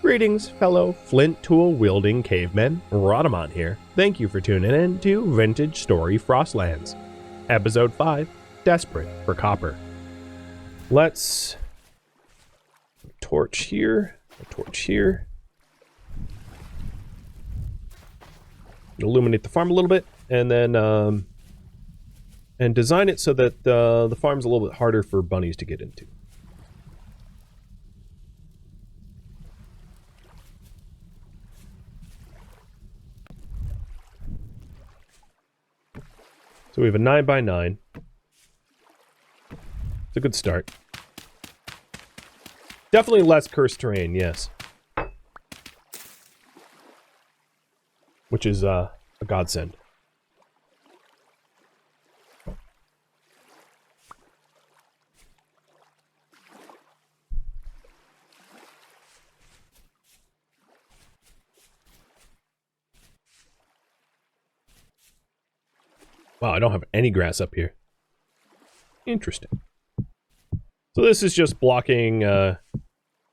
Greetings, fellow flint tool wielding cavemen. Rhadamant here. Thank you for tuning in to Vintage Story Frostlands, Episode 5, Desperate for Copper. Let's torch here, illuminate the farm a little bit, and then and design it so that the farm's a little bit harder for bunnies to get into. So we have a 9x9. It's a good start. Definitely less cursed terrain, yes. Which is a godsend. Wow, I don't have any grass up here. Interesting. So this is just blocking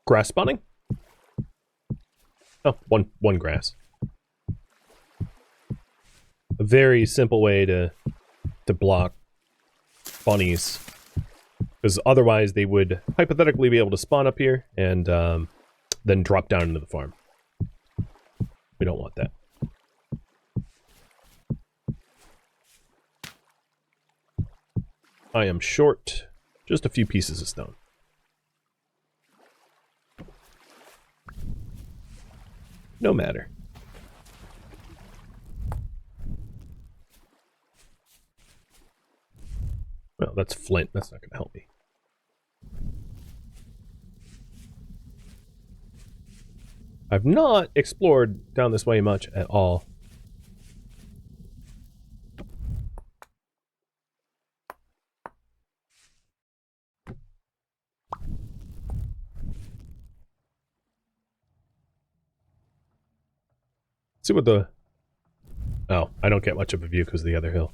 grass spawning? Oh, one grass. A very simple way to block bunnies. Because otherwise they would hypothetically be able to spawn up here and then drop down into the farm. We don't want that. I am short just a few pieces of stone. No matter. Well, that's flint. That's not going to help me. I've not explored down this way much at all. See what the... Oh, I don't get much of a view because of the other hill.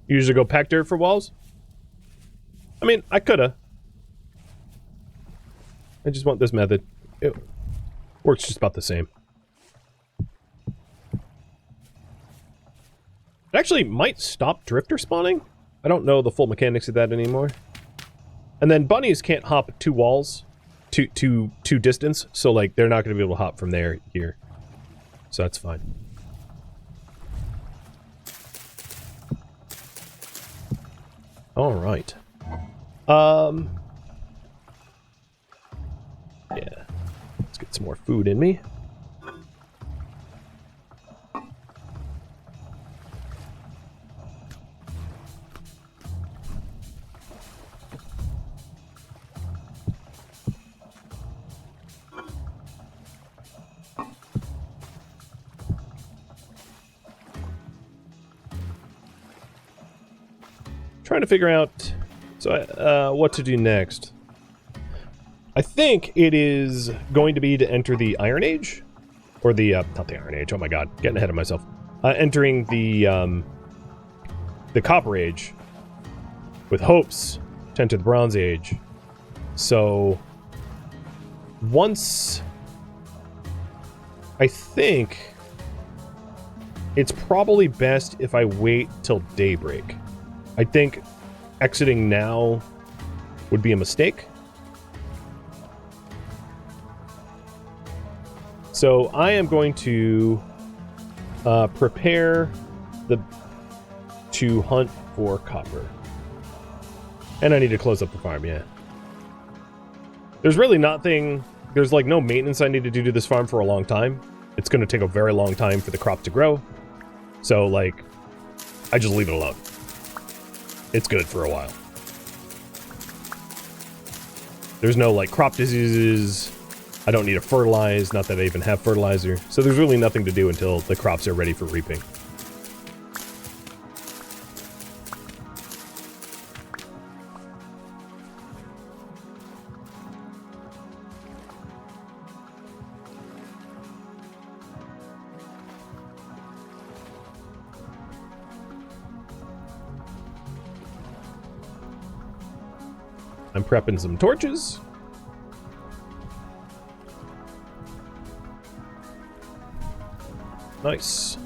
You usually go pack dirt for walls? I mean, I coulda. I just want this method. It works just about the same. It actually might stop drifter spawning. I don't know the full mechanics of that anymore. And then bunnies can't hop 2 walls. Two distance, so like they're not going to be able to hop from there here, so that's fine. All right. Yeah, let's get some more food in me. Trying to figure out what to do next. I think it is going to be to enter the Iron Age, or the not the Iron Age. Oh my God, getting ahead of myself. Entering the Copper Age, with hopes to enter the Bronze Age. So once, I think it's probably best if I wait till daybreak. I think exiting now would be a mistake. So I am going to prepare to hunt for copper. And I need to close up the farm, yeah. There's really nothing, there's like no maintenance I need to do to this farm for a long time. It's going to take a very long time for the crop to grow. So like, I just leave it alone. It's good for a while. There's no like crop diseases. I don't need to fertilize, not that I even have fertilizer. So there's really nothing to do until the crops are ready for reaping. I'm prepping some torches. Nice.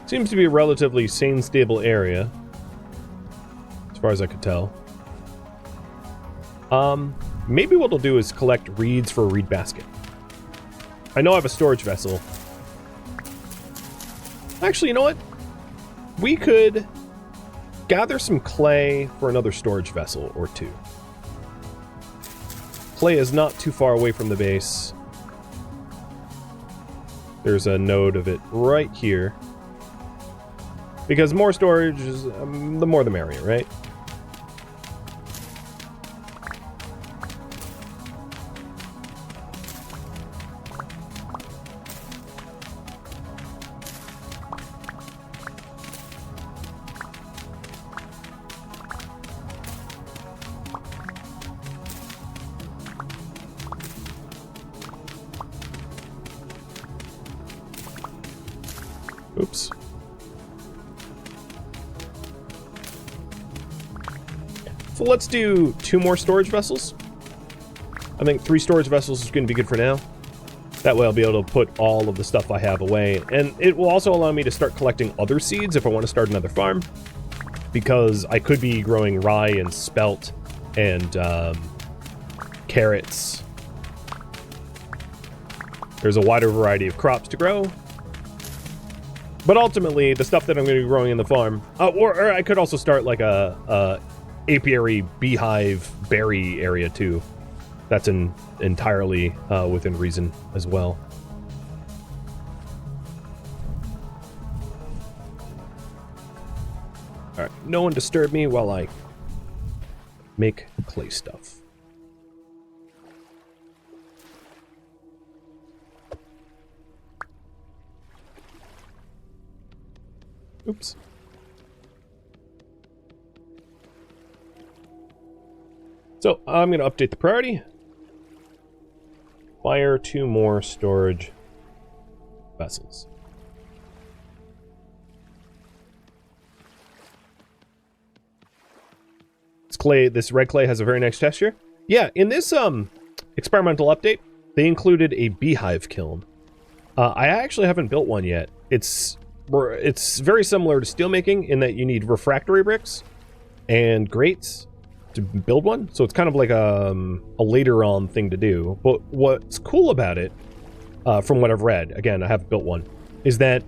Seems to be a relatively sane, stable area, as far as I could tell. Maybe what I'll do is collect reeds for a reed basket. I know I have a storage vessel. Actually, you know what? We could gather some clay for another storage vessel or two. Clay is not too far away from the base. There's a node of it right here. Because more storage is, the more the merrier, right? Oops. So let's do 2 more storage vessels. I think 3 storage vessels is going to be good for now. That way I'll be able to put all of the stuff I have away. And it will also allow me to start collecting other seeds if I want to start another farm. Because I could be growing rye and spelt and carrots. There's a wider variety of crops to grow. But ultimately, the stuff that I'm going to be growing in the farm... or I could also start like a apiary beehive berry area too. That's entirely within reason as well. Alright, no one disturb me while I make clay stuff. Oops. So, I'm going to update the priority. Fire 2 more storage vessels. This red clay has a very nice texture. Yeah, in this experimental update, they included a beehive kiln. I actually haven't built one yet. It's very similar to steelmaking in that you need refractory bricks and grates to build one. So it's kind of like a later on thing to do. But what's cool about it, from what I've read, again, I haven't built one, is that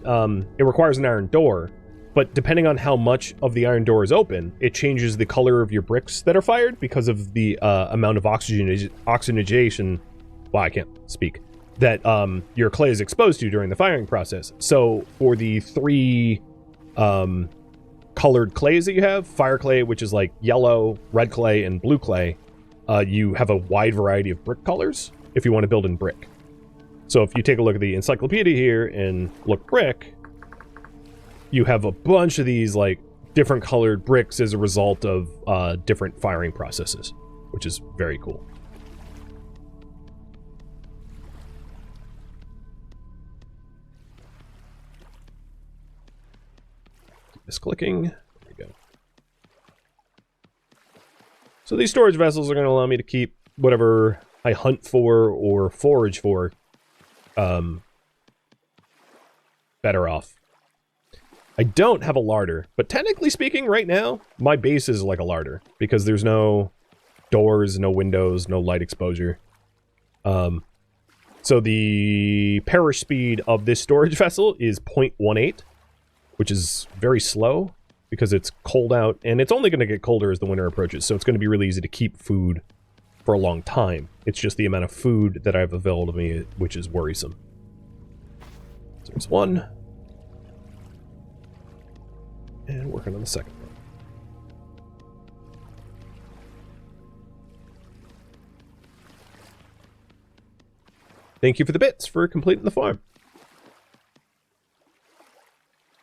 it requires an iron door. But depending on how much of the iron door is open, it changes the color of your bricks that are fired because of the amount of oxygenation. Well, I can't speak. That your clay is exposed to during the firing process. So for the 3 colored clays that you have, fire clay, which is like yellow, red clay, and blue clay, you have a wide variety of brick colors if you want to build in brick. So if you take a look at the encyclopedia here and look brick, you have a bunch of these like different colored bricks as a result of different firing processes, which is very cool. Misclicking. There we go. So these storage vessels are going to allow me to keep whatever I hunt for or forage for better off. I don't have a larder, but technically speaking, right now, my base is like a larder because there's no doors, no windows, no light exposure. So the perish speed of this storage vessel is 0.18, which is very slow because it's cold out, and it's only going to get colder as the winter approaches, so it's going to be really easy to keep food for a long time. It's just the amount of food that I have available to me, which is worrisome. So there's one. And working on the second one. Thank you for the bits for completing the farm.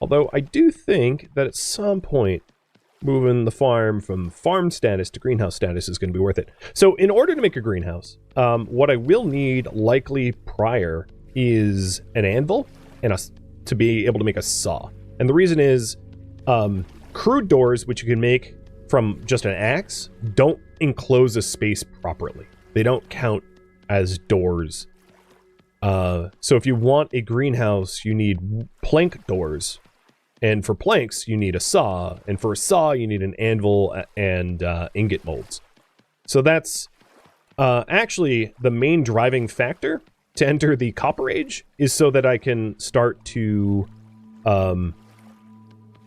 Although I do think that at some point, moving the farm from farm status to greenhouse status is going to be worth it. So in order to make a greenhouse, what I will need likely prior is an anvil and to be able to make a saw. And the reason is crude doors, which you can make from just an axe, don't enclose a space properly. They don't count as doors. So if you want a greenhouse, you need plank doors. And for planks, you need a saw. And for a saw, you need an anvil and ingot molds. So that's actually the main driving factor to enter the Copper Age, is so that I can start to...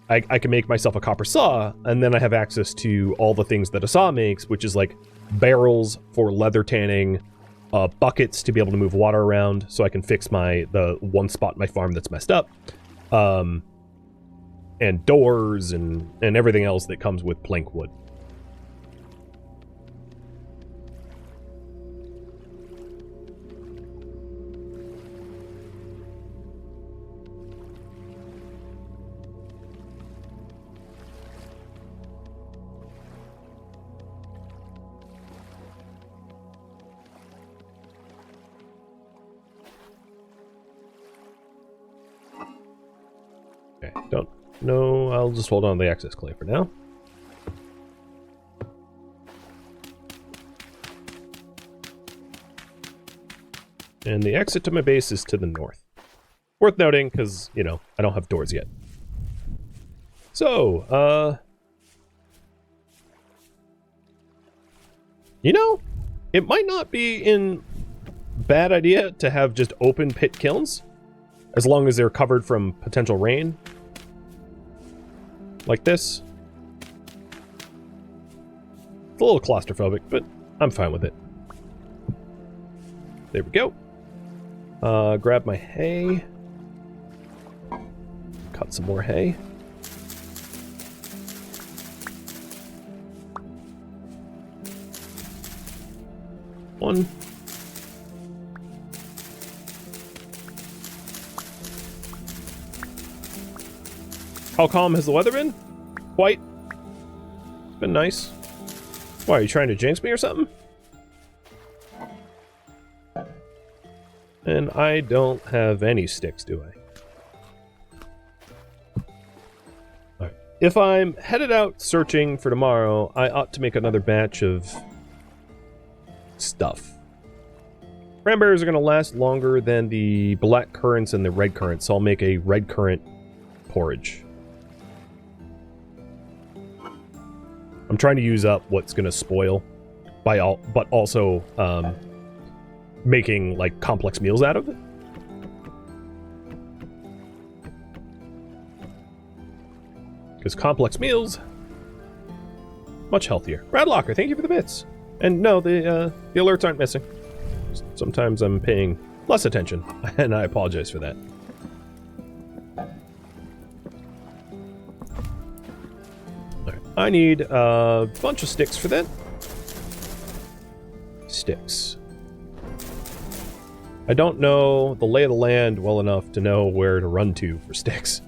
I can make myself a copper saw, and then I have access to all the things that a saw makes, which is like barrels for leather tanning, buckets to be able to move water around, so I can fix the one spot in my farm that's messed up, and doors and everything else that comes with plank wood. No, I'll just hold on to the access clay for now. And the exit to my base is to the north. Worth noting, because, you know, I don't have doors yet. So, you know, it might not be a bad idea to have just open pit kilns, as long as they're covered from potential rain. Like this. It's a little claustrophobic, but I'm fine with it. There we go. Grab my hay. Cut some more hay. One. How calm has the weather been? Quite. It's been nice. Why, are you trying to jinx me or something? And I don't have any sticks, do I? Alright. If I'm headed out searching for tomorrow, I ought to make another batch of stuff. Cranberries are going to last longer than the black currants and the red currants, so I'll make a red currant porridge. I'm trying to use up what's going to spoil, but also making like complex meals out of it. Because complex meals, much healthier. Radlocker, thank you for the bits. And no, the alerts aren't missing. Sometimes I'm paying less attention, and I apologize for that. I need a bunch of sticks for that. Sticks. I don't know the lay of the land well enough to know where to run to for sticks.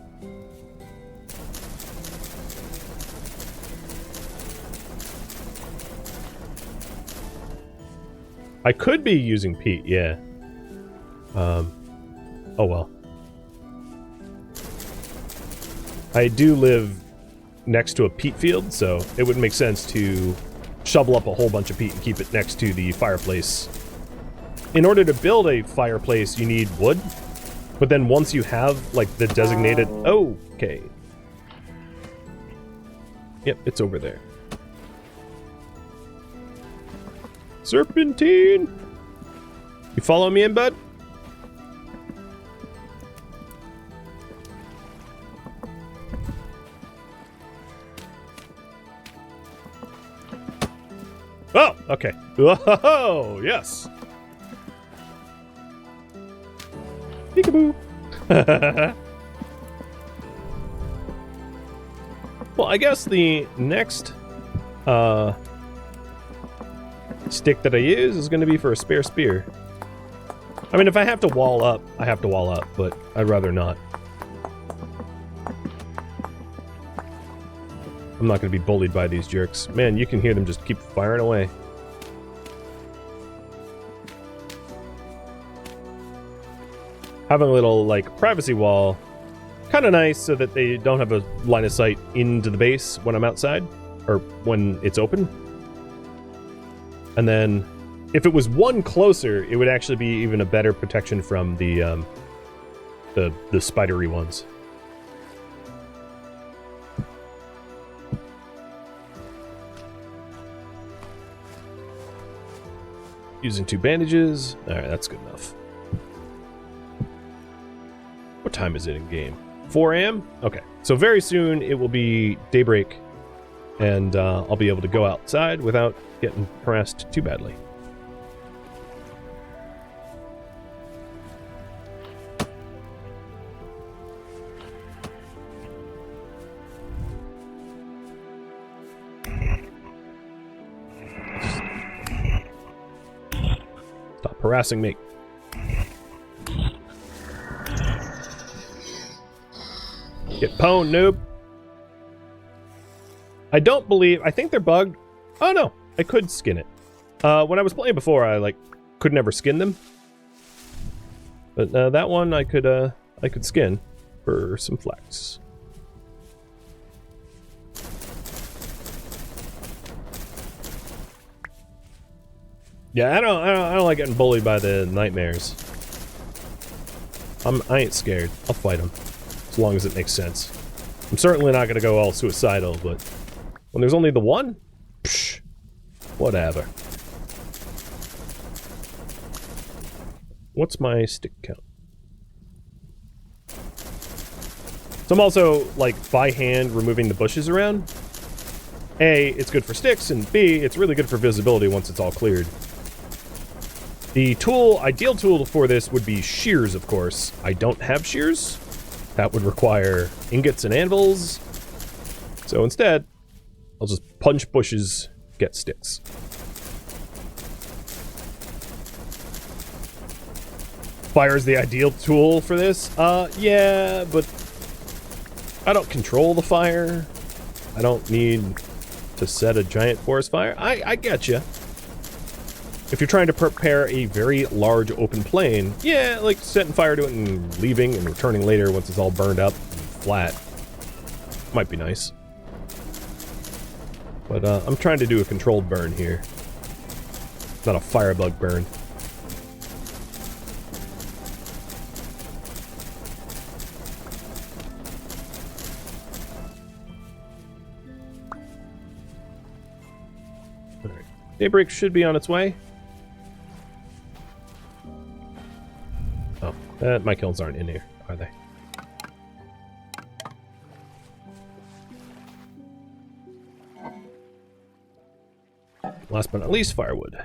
I could be using peat, yeah. Oh well. I do live next to a peat field, so it would make sense to shovel up a whole bunch of peat and keep it next to the fireplace. In order to build a fireplace, you need wood, but then once you have, like, the designated... Okay. Yep, it's over there. Serpentine! You follow me in, bud? Oh, okay. Whoa, yes. Peekaboo. Well, I guess the next stick that I use is going to be for a spare spear. I mean, if I have to wall up, I have to wall up, but I'd rather not. I'm not going to be bullied by these jerks. Man, you can hear them just keep firing away. Having a little, like, privacy wall, kind of nice so that they don't have a line of sight into the base when I'm outside, or when it's open. And then, if it was one closer, it would actually be even a better protection from the spidery ones. Using 2 bandages. Alright, that's good enough. What time is it in game? 4 a.m.? Okay. So very soon it will be daybreak, and I'll be able to go outside without getting harassed too badly. Stop harassing me. Get pwned, noob. I don't believe... I think they're bugged. Oh, no. I could skin it. When I was playing before, I, could never skin them. But that one I could skin for some flex. Yeah, I don't like getting bullied by the nightmares. I ain't scared. I'll fight them. As long as it makes sense. I'm certainly not gonna go all suicidal, but when there's only the one? Psh, whatever. What's my stick count? So I'm also, by hand removing the bushes around. A, it's good for sticks, and B, it's really good for visibility once it's all cleared. The ideal tool for this would be shears, of course. I don't have shears. That would require ingots and anvils. So instead, I'll just punch bushes, get sticks. Fire is the ideal tool for this? Yeah, but I don't control the fire. I don't need to set a giant forest fire. I get you. If you're trying to prepare a very large open plain, yeah, setting fire to it and leaving and returning later once it's all burned up and flat might be nice. But I'm trying to do a controlled burn here. Not a firebug burn. Alright. Daybreak should be on its way. My kills aren't in here, are they? Last but not least, firewood.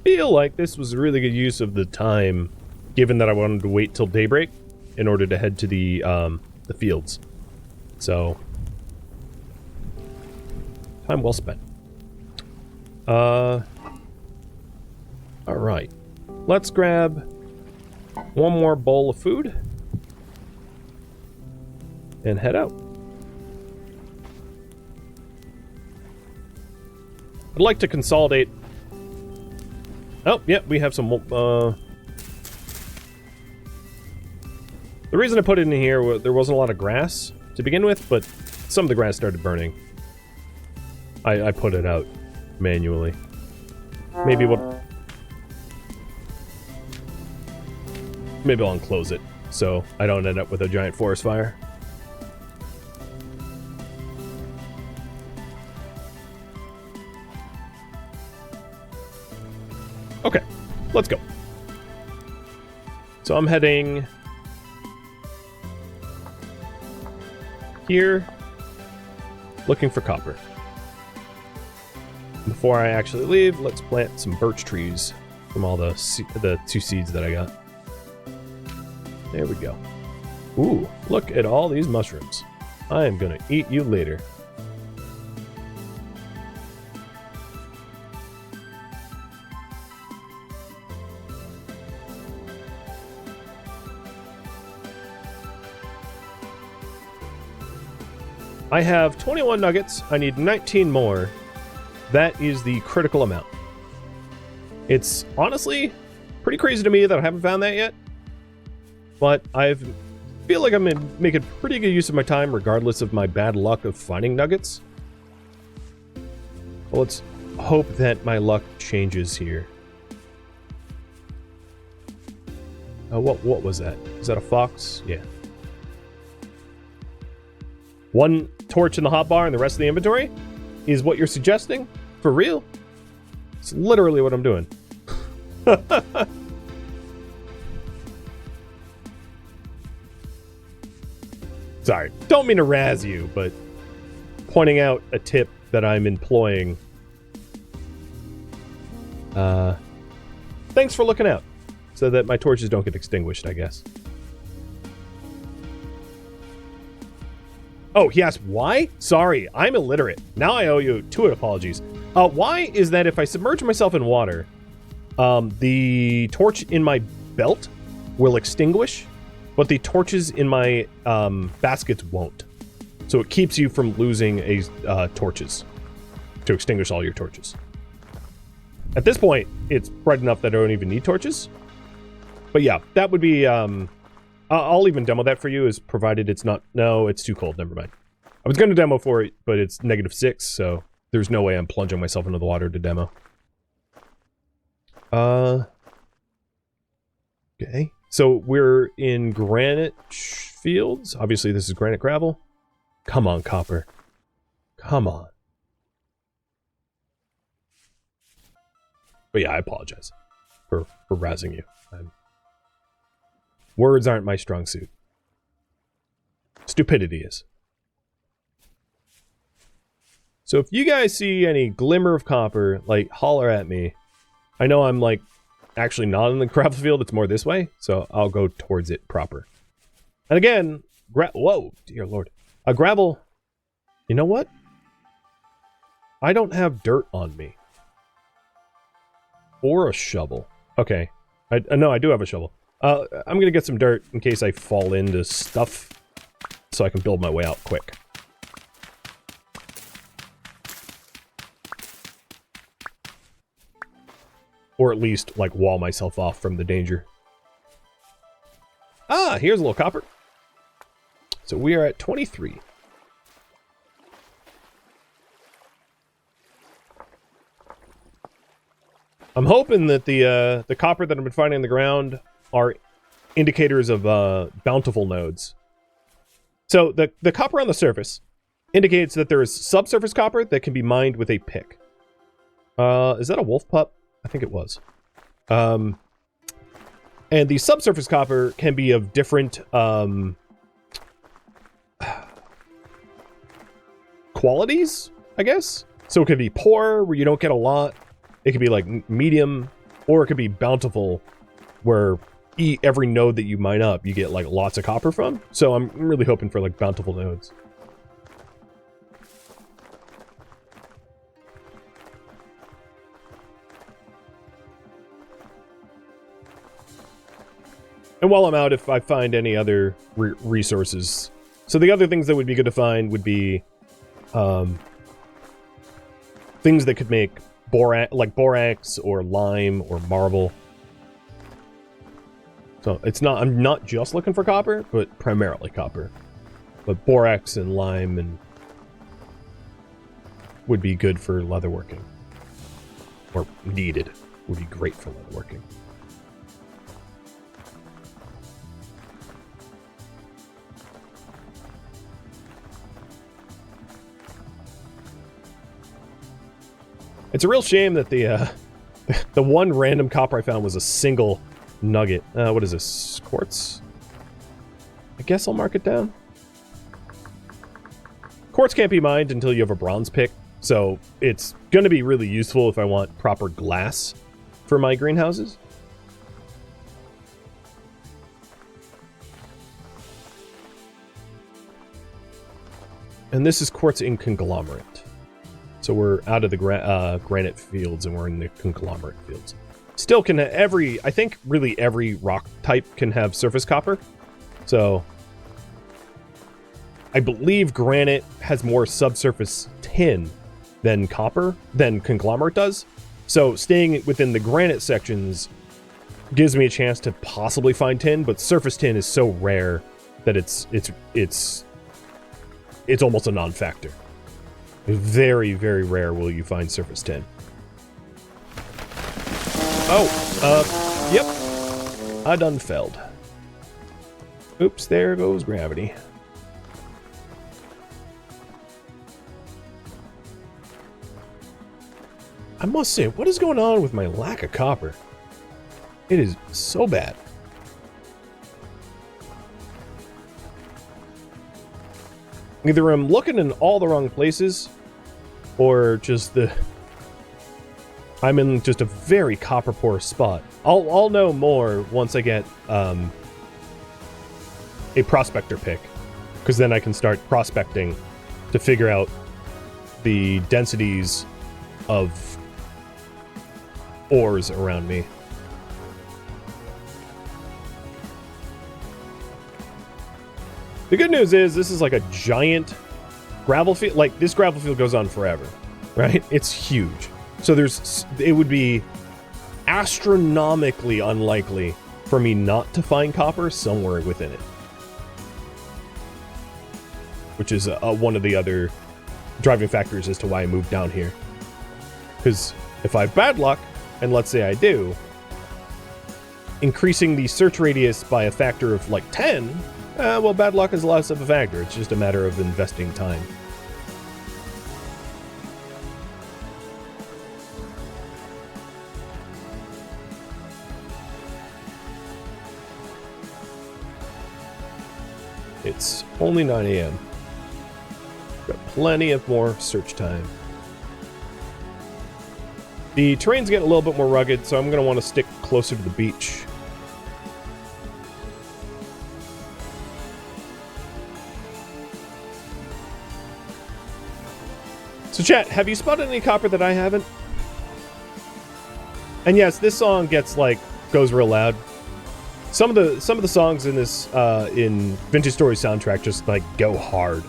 Feel like this was a really good use of the time, given that I wanted to wait till daybreak in order to head to the fields. So, time well spent. All right, let's grab one more bowl of food and head out. I'd like to consolidate. Oh, yep, we have some, the reason I put it in here, there wasn't a lot of grass to begin with, but some of the grass started burning. I put it out manually. Maybe I'll enclose it, so I don't end up with a giant forest fire. Okay, let's go. So I'm heading here, looking for copper. Before I actually leave, let's plant some birch trees from all the 2 seeds that I got. There we go. Ooh, look at all these mushrooms. I am gonna eat you later. I have 21 nuggets. I need 19 more. That is the critical amount. It's honestly pretty crazy to me that I haven't found that yet. But I feel like I'm making pretty good use of my time regardless of my bad luck of finding nuggets. Well, let's hope that my luck changes here. What was that? Is that a fox? Yeah. One torch in the hotbar and the rest of the inventory is what you're suggesting? For real? It's literally what I'm doing. Sorry, don't mean to razz you, but pointing out a tip that I'm employing. Thanks for looking out, so that my torches don't get extinguished, I guess. Oh, he asked why? Sorry, I'm illiterate. Now I owe you 2 apologies. Why is that if I submerge myself in water, the torch in my belt will extinguish, but the torches in my baskets won't. So it keeps you from losing torches to extinguish all your torches. At this point, it's bright enough that I don't even need torches. But yeah, that would be... I'll even demo that for you, as provided it's not... No, it's too cold. Never mind. I was going to demo for it, but it's -6, so there's no way I'm plunging myself into the water to demo. Okay. So we're in granite fields. Obviously, this is granite gravel. Come on, copper. Come on. But yeah, I apologize for razzing you. Words aren't my strong suit. Stupidity is. So if you guys see any glimmer of copper, like, holler at me. I know I'm, like, actually not in the gravel field. It's more this way, so I'll go towards it proper. And again, whoa, dear lord. Gravel... You know what? I don't have dirt on me. Or a shovel. Okay. No, I do have a shovel. I'm gonna get some dirt in case I fall into stuff, so I can build my way out quick. Or at least, like, wall myself off from the danger. Ah, here's a little copper. So we are at 23. I'm hoping that the copper that I've been finding in the ground are indicators of bountiful nodes. So the copper on the surface indicates that there is subsurface copper that can be mined with a pick. Is that a wolf pup? I think it was. And the subsurface copper can be of different qualities, I guess. So it could be poor, where you don't get a lot. It could be like medium, or it could be bountiful, where every node that you mine up, you get like lots of copper from. So I'm really hoping for like bountiful nodes. And while I'm out, if I find any other resources. So the other things that would be good to find would be things that could make borax or lime or marble. So I'm not just looking for copper, but primarily copper. But borax and lime and would be good for leatherworking. Or needed. Would be great for leatherworking. It's a real shame that the one random copper I found was a single nugget. What is this? Quartz? I guess I'll mark it down. Quartz can't be mined until you have a bronze pick, so it's going to be really useful if I want proper glass for my greenhouses. And this is quartz in conglomerate. So we're out of the granite fields and we're in the conglomerate fields. Still can I think really every rock type can have surface copper. So I believe granite has more subsurface tin than conglomerate does. So staying within the granite sections gives me a chance to possibly find tin, but surface tin is so rare that it's almost a non-factor. Very, very rare will you find surface tin. Oh, yep. I done felled. Oops, there goes gravity. I must say, what is going on with my lack of copper? It is so bad. Either I'm looking in all the wrong places, or just I'm in just a very copper poor spot. I'll know more once I get a prospector pick, because then I can start prospecting to figure out the densities of ores around me. The good news is this is like a giant gravel field. Like, this gravel field goes on forever, right? It's huge. So it would be astronomically unlikely for me not to find copper somewhere within it. Which is one of the other driving factors as to why I moved down here. Because if I have bad luck, and let's say I do, increasing the search radius by a factor of like 10, well, bad luck is less of a factor. It's just a matter of investing time. It's only 9 a.m. Got plenty of more search time. The terrain's getting a little bit more rugged, so I'm going to want to stick closer to the beach. So chat, have you spotted any copper that I haven't? And yes, this song goes real loud. Some of the songs in this in Vintage Story soundtrack just like go hard.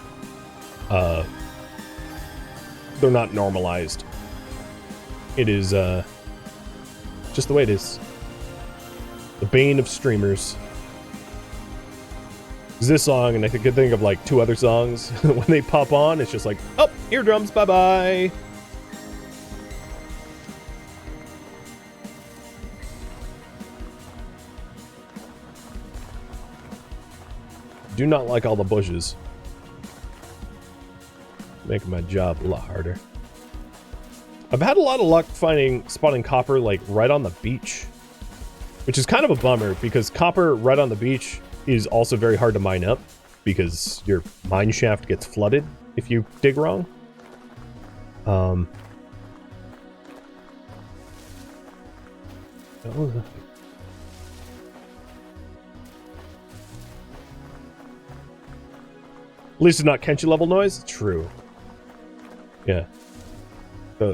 They're not normalized. It is just the way it is. The bane of streamers. This song, and I could think of like 2 other songs. When they pop on, it's just like, oh, eardrums, bye-bye. Do not like all the bushes. Making my job a lot harder. I've had a lot of luck spotting copper like right on the beach, which is kind of a bummer because copper right on the beach is also very hard to mine up because your mine shaft gets flooded if you dig wrong. At least it's not Kenshi level noise. True. Yeah.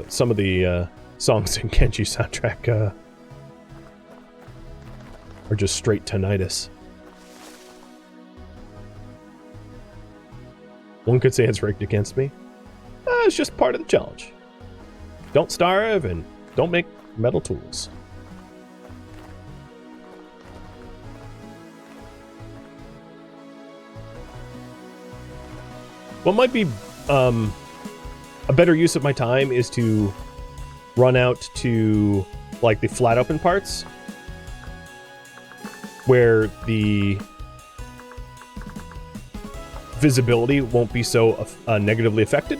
Some of the songs in Kenshi soundtrack are just straight tinnitus. One could say it's rigged against me. It's just part of the challenge. Don't starve and don't make metal tools. What might be a better use of my time is to run out to like the flat open parts where the visibility won't be so negatively affected.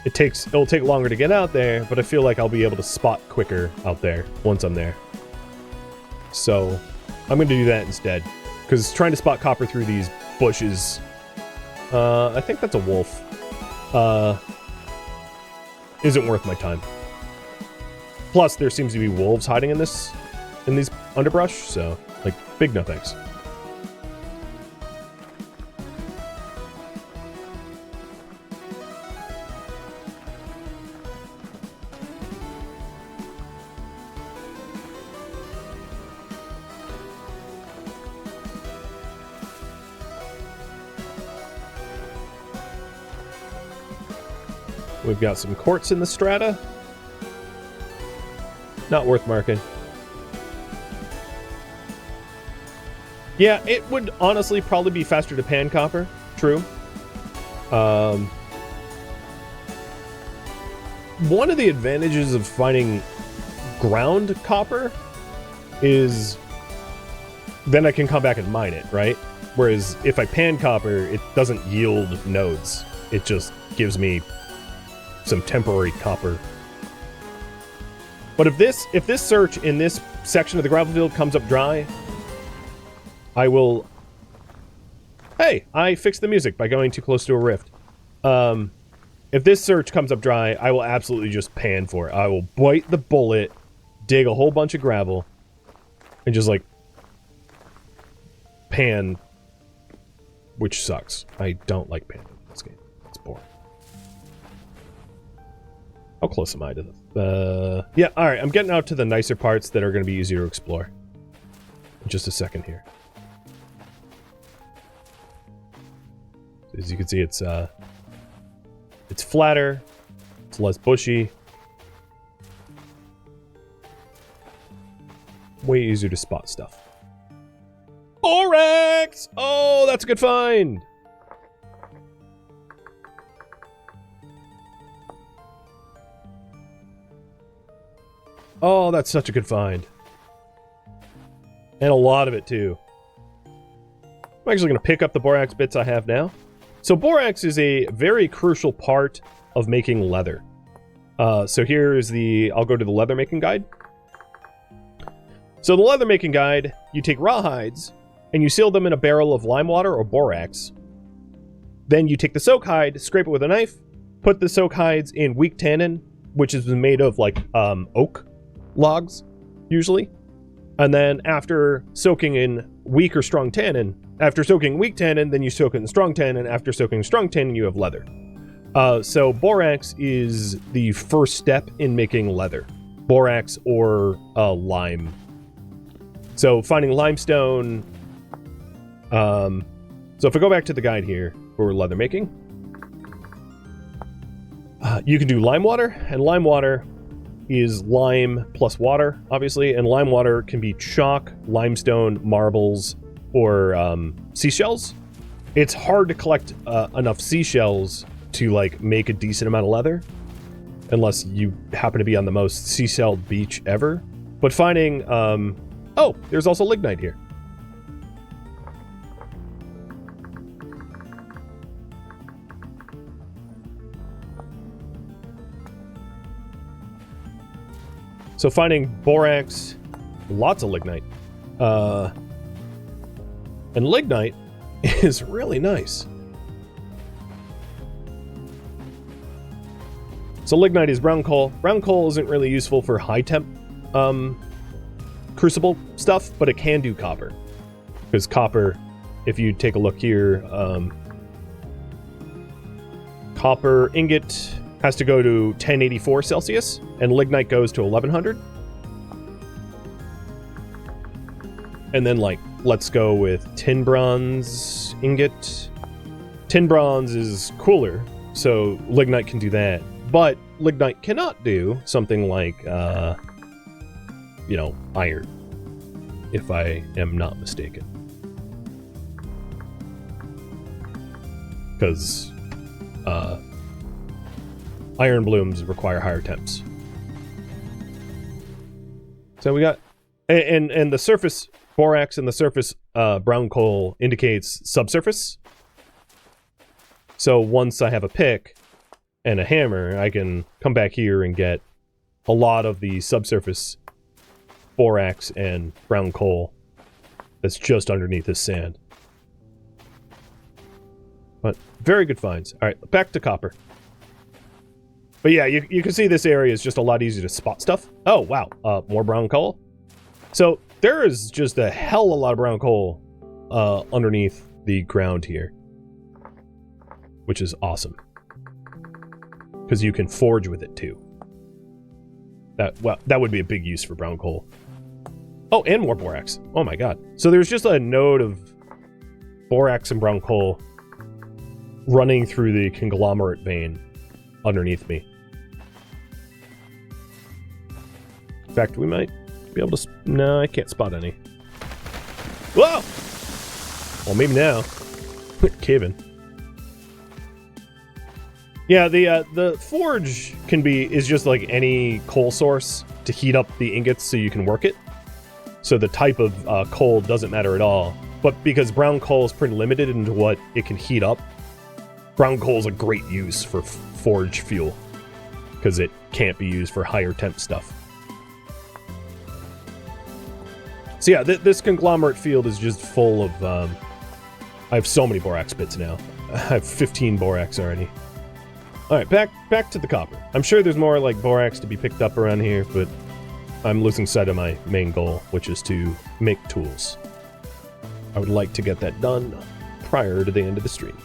It'll take longer to get out there, but I feel like I'll be able to spot quicker out there once I'm there. So I'm going to do that instead, because trying to spot copper through these bushes, I think that's a wolf, isn't worth my time. Plus, there seems to be wolves hiding in these underbrush, so like big no thanks. We've got some quartz in the strata. Not worth marking. Yeah, it would honestly probably be faster to pan copper. True. One of the advantages of finding ground copper is then I can come back and mine it, right? Whereas if I pan copper, it doesn't yield nodes. It just gives me some temporary copper. But if this search in this section of the gravel field comes up dry, I will... Hey, I fixed the music by going too close to a rift. If this search comes up dry, I will absolutely just pan for it. I will bite the bullet, dig a whole bunch of gravel, and just, like, pan, which sucks. I don't like panning in this game. It's boring. How close am I to the... yeah, alright, I'm getting out to the nicer parts that are going to be easier to explore. In just a second here. As you can see, it's flatter, it's less bushy. Way easier to spot stuff. Borax! Oh, that's a good find! Oh, that's such a good find. And a lot of it, too. I'm actually going to pick up the borax bits I have now. So borax is a very crucial part of making leather. So here is the... I'll go to the leather making guide. So the leather making guide, you take raw hides, and you seal them in a barrel of lime water or borax. Then you take the soak hide, scrape it with a knife, put the soak hides in weak tannin, which is made of, like, oak logs, usually. And then after soaking in weak or strong tannin, after soaking weak tannin, then you soak it in strong tannin. After soaking strong tannin, you have leather. So borax is the first step in making leather. Borax or lime. So finding limestone... so if I go back to the guide here for leather making, you can do lime water, and lime water is lime plus water, obviously, and lime water can be chalk, limestone, marbles, or seashells. It's hard to collect enough seashells to, like, make a decent amount of leather, unless you happen to be on the most seashelled beach ever. But finding, oh, there's also lignite here. So finding borax, lots of lignite. And lignite is really nice. So lignite is brown coal. Brown coal isn't really useful for high temp crucible stuff, but it can do copper. Because copper, if you take a look here, copper ingot has to go to 1084 Celsius, and lignite goes to 1100. And then, like, let's go with tin bronze ingot. Tin bronze is cooler, so lignite can do that. But lignite cannot do something like, you know, iron, if I am not mistaken. Because, iron blooms require higher temps. So we got... And the surface borax and the surface brown coal indicates subsurface. So once I have a pick and a hammer, I can come back here and get a lot of the subsurface borax and brown coal that's just underneath this sand. But very good finds. All right, back to copper. But yeah, you can see this area is just a lot easier to spot stuff. Oh, wow. More brown coal. So there is just a hell of a lot of brown coal underneath the ground here, which is awesome. Because you can forge with it too. That would be a big use for brown coal. Oh, and more borax. Oh my god. So there's just a node of borax and brown coal running through the conglomerate vein. underneath me. In fact, we might be able to... No, I can't spot any. Whoa! Well, maybe now. Cave-in. Yeah, the forge is just like any coal source to heat up the ingots so you can work it. So the type of coal doesn't matter at all. But because brown coal is pretty limited into what it can heat up, brown coal is a great use for forge fuel because it can't be used for higher temp stuff. So yeah, this conglomerate field is just full of... I have so many borax bits now. I have 15 borax already. Alright, back to the copper. I'm sure there's more like borax to be picked up around here, but I'm losing sight of my main goal, which is to make tools. I would like to get that done prior to the end of the stream.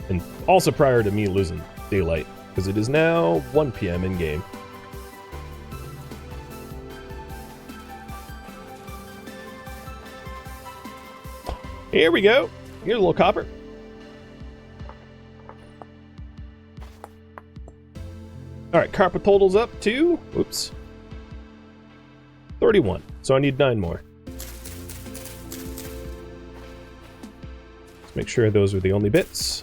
And also prior to me losing daylight, because it is now 1 p.m. in game. Here we go. Here's a little copper. Alright, copper totals up to... Oops. 31. So I need 9 more. Let's make sure those are the only bits.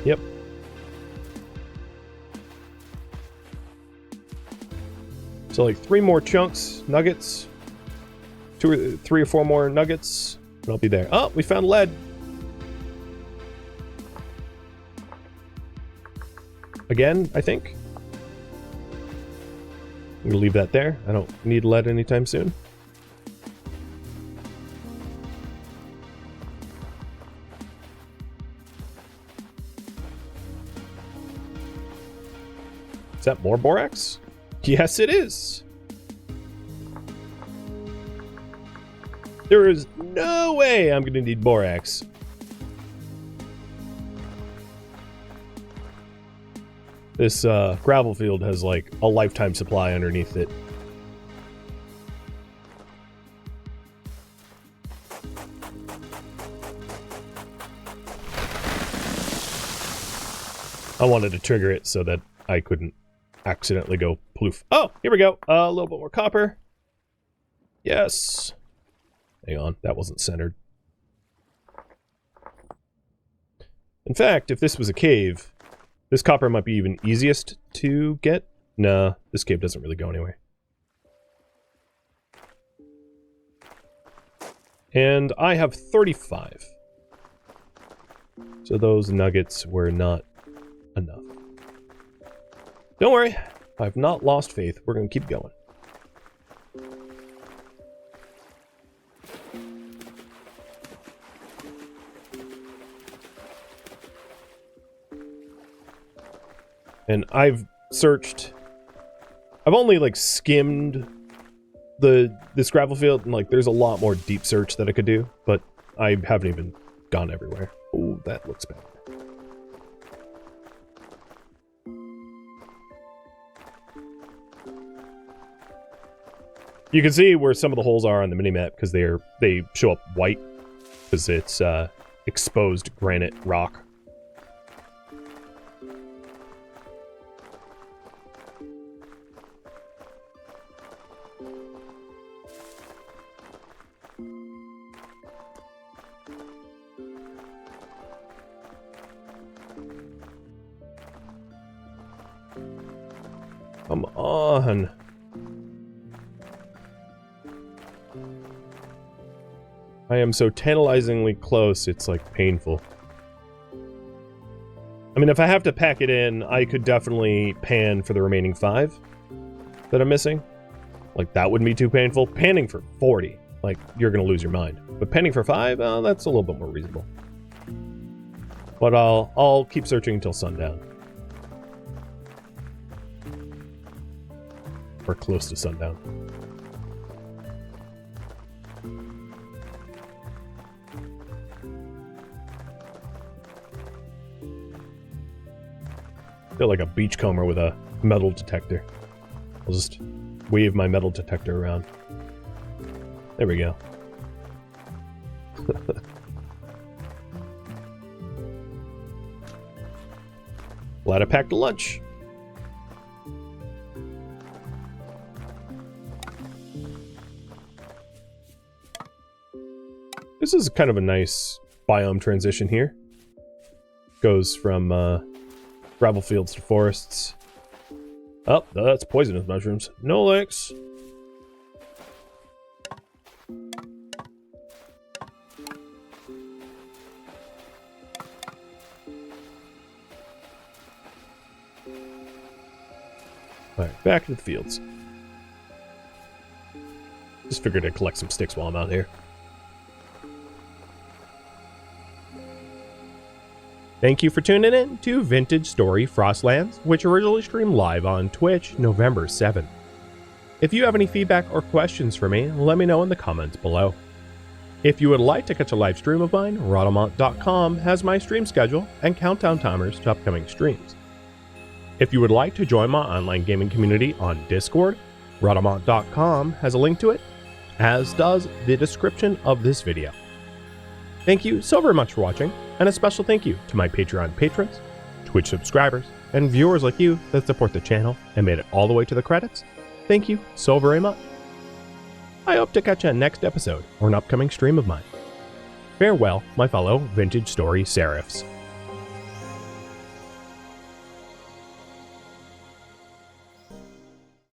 Yep. So like 3 more chunks, nuggets. 3 or 4 more nuggets, and I'll be there. Oh, we found lead. Again, I think. I'm gonna leave that there. I don't need lead anytime soon. Is that more borax? Yes, it is. There is no way I'm gonna need borax. This gravel field has like a lifetime supply underneath it. I wanted to trigger it so that I couldn't accidentally go ploof. Oh, here we go. A little bit more copper. Yes. Hang on, that wasn't centered. In fact, if this was a cave, this copper might be even easiest to get. Nah, this cave doesn't really go anywhere. And I have 35. So those nuggets were not enough. Don't worry, I've not lost faith. We're going to keep going. And I've searched... I've only, like, skimmed this gravel field, and, like, there's a lot more deep search that I could do, but I haven't even gone everywhere. Oh, that looks bad. You can see where some of the holes are on the minimap, because they show up white, because it's exposed granite rock. Come on. I am so tantalizingly close, it's like painful. I mean, if I have to pack it in, I could definitely pan for the remaining 5 that I'm missing. Like, that wouldn't be too painful. Panning for 40, like, you're gonna lose your mind. But panning for 5, that's a little bit more reasonable. But I'll keep searching until sundown. Or close to sundown. I feel like a beachcomber with a metal detector. I'll just wave my metal detector around. There we go. Glad I packed a lunch. This is kind of a nice biome transition here. Goes from gravel fields to forests. Oh, that's poisonous mushrooms. No licks. Alright, back to the fields. Just figured I'd collect some sticks while I'm out here. Thank you for tuning in to Vintage Story Frostlands, which originally streamed live on Twitch November 7th. If you have any feedback or questions for me, let me know in the comments below. If you would like to catch a live stream of mine, Rhadamant.com has my stream schedule and countdown timers to upcoming streams. If you would like to join my online gaming community on Discord, Rhadamant.com has a link to it, as does the description of this video. Thank you so very much for watching, and a special thank you to my Patreon patrons, Twitch subscribers, and viewers like you that support the channel and made it all the way to the credits. Thank you so very much. I hope to catch you on next episode or an upcoming stream of mine. Farewell, my fellow Vintage Story Serifs.